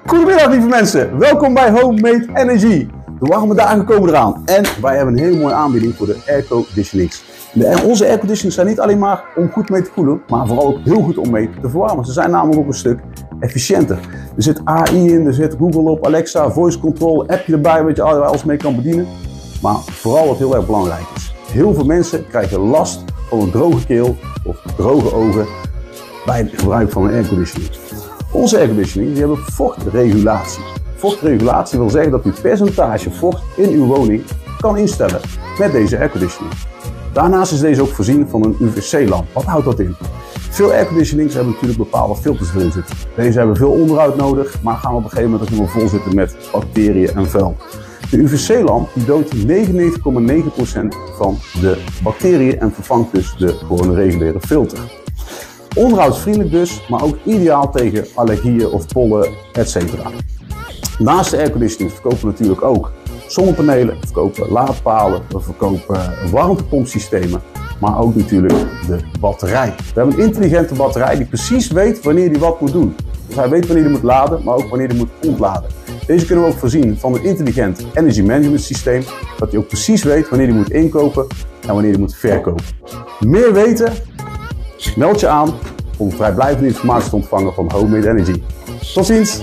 Goedemiddag lieve mensen, welkom bij Homemade Energy. De warme dagen komen eraan en wij hebben een hele mooie aanbieding voor de airconditionings. Onze airconditionings zijn niet alleen maar om goed mee te koelen, maar vooral ook heel goed om mee te verwarmen. Ze zijn namelijk ook een stuk efficiënter. Er zit AI in, er zit Google op, Alexa, voice control, appje erbij waar je alles mee kan bedienen. Maar vooral wat heel erg belangrijk is, heel veel mensen krijgen last van een droge keel of droge ogen bij het gebruik van een airconditioning. Onze airconditioning hebben vochtregulatie. Vochtregulatie wil zeggen dat u het percentage vocht in uw woning kan instellen met deze airconditioning. Daarnaast is deze ook voorzien van een UVC-lamp. Wat houdt dat in? Veel airconditionings hebben natuurlijk bepaalde filters erin zitten. Deze hebben veel onderhoud nodig, maar gaan op een gegeven moment ook helemaal vol zitten met bacteriën en vuil. De UVC-lamp doodt 99,9% van de bacteriën en vervangt dus de gewone reguliere filter. Onderhoudsvriendelijk dus, maar ook ideaal tegen allergieën of pollen, etc. Naast de airconditioning verkopen we natuurlijk ook zonnepanelen, we verkopen laadpalen, we verkopen warmtepompsystemen, maar ook natuurlijk de batterij. We hebben een intelligente batterij die precies weet wanneer die wat moet doen. Dus hij weet wanneer hij moet laden, maar ook wanneer hij moet ontladen. Deze kunnen we ook voorzien van een intelligent energy management systeem, dat hij ook precies weet wanneer hij moet inkopen en wanneer hij moet verkopen. Meer weten? Meld je aan om vrijblijvende informatie te ontvangen van Homemade Energy. Tot ziens!